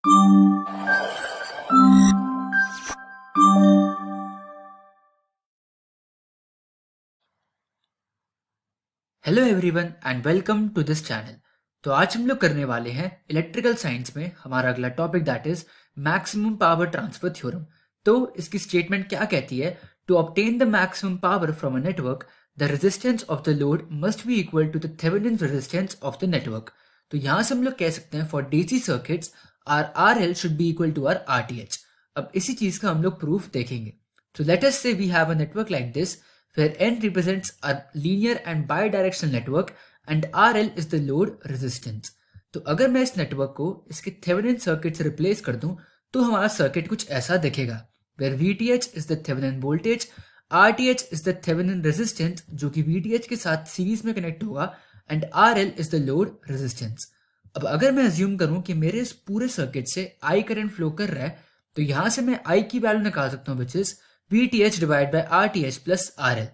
Hello everyone and welcome to this channel. तो आज हम लोग करने वाले हैं इलेक्ट्रिकल साइंस में हमारा अगला topic that is maximum power transfer theorem. तो इसकी स्टेटमेंट क्या कहती है? To obtain the maximum power from a network the resistance of the load must be equal to the Thevenin resistance of the network. तो यहाँ से हम लोग कह सकते हैं for DC circuits R R L should be equal to R R T H. अब इसी चीज का हम लोग प्रूफ देखेंगे। तो let us say we have a network like this where N represents a linear and bidirectional network and RL is the load resistance। तो अगर मैं इस नेटवर्क को इसके थेवेनिन सर्किट से रिप्लेस कर दूं तो हमारा सर्किट कुछ ऐसा दिखेगा where VTH is the Thevenin voltage, RTH is the Thevenin resistance जो कि VTH के साथ सीरीज में कनेक्ट होगा and RL is the load resistance। अब अगर मैं अज्यूम करूं कि मेरे इस पूरे सर्किट से I करंट फ्लो कर रहा है तो यहां से मैं I की वैल्यू निकाल सकता हूं विच is VTH divide by RTH plus RL।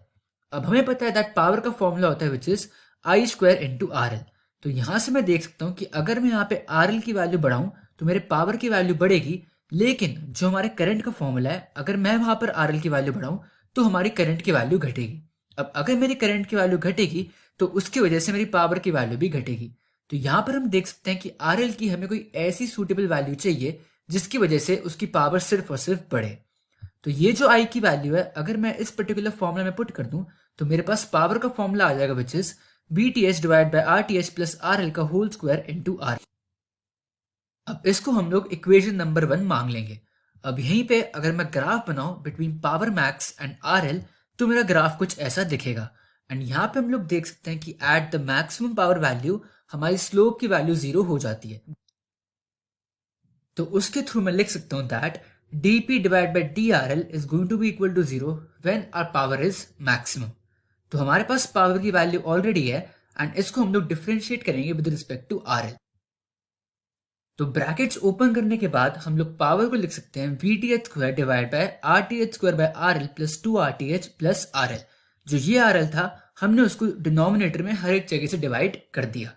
अब हमें पता है दैट पावर का फॉर्मूला होता है which is I square into RL। तो यहां से मैं देख सकता हूं कि अगर मैं यहाँ पे RL की वैल्यू बढ़ाऊं तो मेरे पावर की वैल्यू बढ़ेगी, लेकिन जो हमारे करंट का फॉर्मूला है अगर मैं वहां पर RL की वैल्यू बढ़ाऊं तो हमारी करंट की वैल्यू घटेगी। अब अगर मेरी करंट की वैल्यू घटेगी तो उसकी वजह से मेरी पावर की वैल्यू भी घटेगी। तो यहाँ पर हम देख सकते हैं कि RL की हमें कोई ऐसी सूटेबल वैल्यू चाहिए जिसकी वजह से उसकी पावर सिर्फ और सिर्फ बढ़े। तो ये जो I की वैल्यू है अगर मैं इस पर्टिकुलर फॉर्मूला में पुट कर दूं तो मेरे पास पावर का फॉर्मूला आ जाएगा विच is VTH divide by RTH plus RL का होल स्क्वायर इनटू R। अब इसको हम लोग इक्वेशन नंबर 1 मांग लेंगे। अब यहीं पे अगर मैं ग्राफ बनाऊं between power max and RL तो मेरा ग्राफ कुछ ऐसा दिखेगा। एंड यहाँ पे हम लोग देख सकते हैं कि at the maximum power value हमारी स्लोप की वैल्यू 0 हो जाती है। तो उसके थ्रू मैं लिख सकता हूं that dp divide by drl is going to be equal to 0 when our power is maximum. तो हमारे पास पावर की वैल्यू ऑलरेडी है एंड इसको हम लोग डिफरेंशिएट करेंगे विद रिस्पेक्ट टू RL। तो ब्रैकेट्स ओपन करने के बाद हम लोग पावर को लिख सकते हैं VTH square divide bye RTH square by RL plus 2RTH plus RL। जो ये RL था हमने उसको डिनोमिनेटर में हर एक जगह से डिवाइड कर दिया।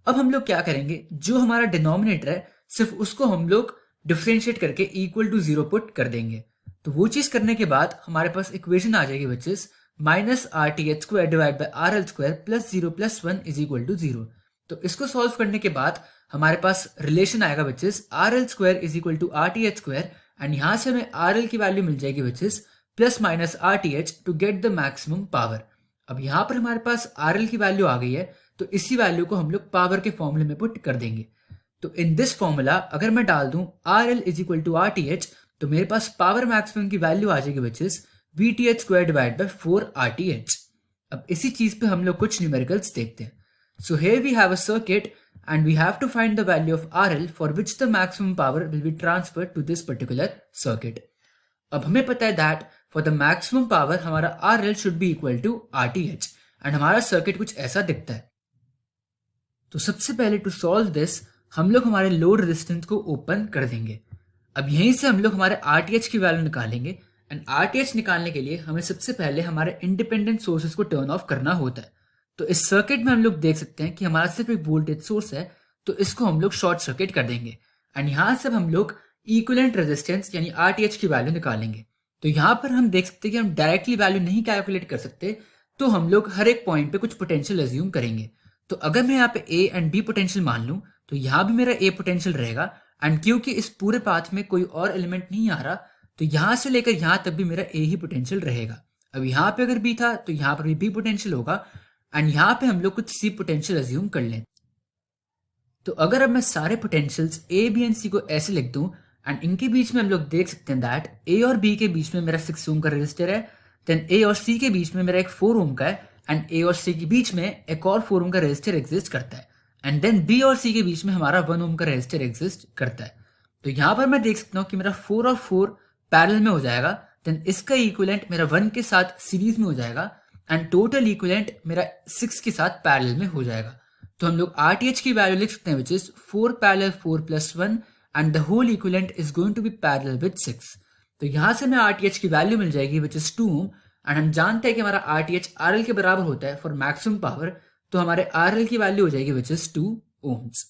अब हम लोग क्या करेंगे, जो हमारा डिनोमिनेटर है सिर्फ उसको हम लोग डिफरेंशिएट करके इक्वल टू 0 पुट कर देंगे। तो वो चीज करने के बाद हमारे पास इक्वेशन आ जाएगी which is minus RTH square divide by RL square plus 0 plus 1 is equal to 0। तो इसको सॉल्व करने के बाद हमारे पास रिलेशन आएगा which is RL square is equal to RTH square and यहां से हमें RL की वैल्यू मिल जाएगी which is plus minus RTH to get the maximum power. अब यहां पर हमारे पास RL की वैल्यू आ गई है तो इसी वैल्यू को हम लोग पावर के फॉर्मूले में पुट कर देंगे। तो इन दिस फॉर्मूला अगर मैं डाल दूं RL is equal to RTH तो मेरे पास पावर मैक्सिमम की वैल्यू आ जाएगी which is VTH square divide by 4RTH। अब इसी चीज पे हम लोग कुछ न्यूमेरिकल्स देखते हैं। So here we have a circuit and we have to find the value of RL for which the maximum power will be transferred to this particular circuit। अब हमें पता है that for the maximum power हमारा RL should be equal to RTH and हमारा circuit कुछ ऐसा दिखता है। तो सबसे पहले टू सॉल्व दिस हम लोग हमारे लोड रेजिस्टेंस को ओपन कर देंगे। अब यहीं से हम लोग हमारे RTH की वैल्यू निकालेंगे एंड RTH निकालने के लिए हमें सबसे पहले हमारे इंडिपेंडेंट सोर्सेज को टर्न ऑफ करना होता है। तो इस सर्किट में हम लोग देख सकते हैं कि हमारा सिर्फ एक वोल्टेज सोर्स है तो इसको हम लोग शॉर्ट सर्किट कर देंगे एंड यहां से हम लोग इक्विवेलेंट रेजिस्टेंस यानी RTH की वैल्यू निकालेंगे। तो यहां पर हम देख सकते हैं कि हम डायरेक्टली वैल्यू नहीं कैलकुलेट कर सकते तो हम लोग हर एक पॉइंट पे कुछ पोटेंशियल अज्यूम करेंगे। तो अगर मैं यहाँ पे A एंड B पोटेंशियल मान लूं तो यहाँ भी मेरा A पोटेंशियल रहेगा एंड क्योंकि इस पूरे पाथ में कोई और एलिमेंट नहीं आ रहा तो यहां से लेकर यहां तक भी मेरा A ही पोटेंशियल रहेगा। अब यहाँ पे अगर B था तो यहाँ पर भी B पोटेंशियल होगा एंड यहाँ पे हम लोग कुछ C पोटेंशियल अज्यूम कर लें। तो अगर अब मैं सारे potentials A B and C को ऐसे लिख दूं एंड इनके बीच में हम लोग देख सकते हैं दैट A और B के बीच में मेरा 6 ओम का रेजिस्टर है, देन A और C के बीच में मेरा एक 4 ओम का है एंड A और C के बीच में एक और 4 ओम का रेजिस्टर एग्जिस्ट करता है एंड देन B और C के बीच में हमारा 1 ओम का रेजिस्टर एग्जिस्ट करता है। तो यहाँ पर मैं देख सकता हूँ कि मेरा 4 और 4 पैरेलल में हो जाएगा, देन इसका इक्विवेलेंट मेरा 1 के साथ सीरीज में हो जाएगा एंड टोटल इक्विवेलेंट मेरा 6 के साथ पैरेलल में हो जाएगा। तो हम लोग RTH की वैल्यू लिख सकते हैं which is 4 parallel 4 plus 1 and the whole equivalent is going to be parallel with 6। तो यहां से हमें RTH की वैल्यू मिल जाएगी विच इज 2 ओम एंड हम जानते हैं कि हमारा RTH RL के बराबर होता है फॉर मैक्सिमम पावर, तो हमारे RL की वैल्यू हो जाएगी which is 2 ohms।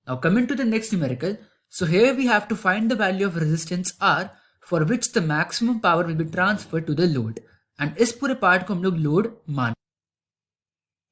Now coming to the next numerical, So here we have to find the value of resistance R for which the maximum power will be transferred to the load. And इस पूरे part को हम लोग load मान.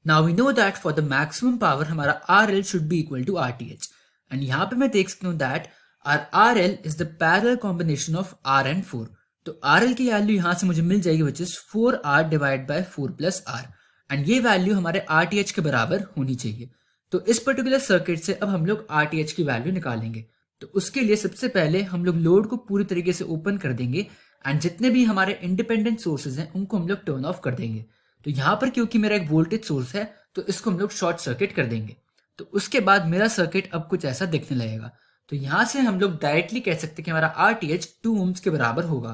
Now we know that for the maximum power हमारा RL should be equal to RTH. And यहाँ पे मैं देख सकता हूँ that our RL is the parallel combination of R and 4. तो RL की वैल्यू यहाँ से मुझे मिल जाएगी which is 4R divided by 4 plus R. And ये वैल्यू हमारे RTH के बराबर होनी चाहिए. तो इस पर्टिकुलर सर्किट से अब हम लोग RTH की वैल्यू निकालेंगे. तो उसके लिए सबसे पहले हम लोग लोड को पूरी तरीके से ओपन कर देंगे एंड जितने भी हमारे इंडिपेंडेंट सोर्सेज हैं उनको हम लोग टर्न ऑफ कर देंगे. तो यहाँ पर क्योंकि मेरा एक वोल्टेज सोर्स है तो इसको हम लोग शॉर्ट सर्किट कर देंगे. तो उसके बाद मेरा सर्किट अब कुछ ऐसा दिखने लगेगा. तो यहाँ से हम लोग डायरेक्टली कह सकते हैं कि हमारा RTH 2 ohms के बराबर होगा.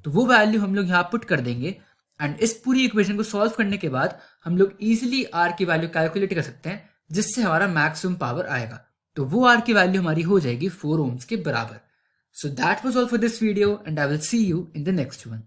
तो वो वैल्यू हम लोग यहाँ पुट कर देंगे एंड इस पूरी इक्वेशन को सॉल्व करने के बाद हम लोग इजीली R की वैल्यू कैलकुलेट कर सकते हैं जिससे हमारा मैक्सिमम पावर आएगा. तो वो R की वैल्यू हमारी हो जाएगी 4 ohms के बराबर. So that was all for this video and I will see you in the next one.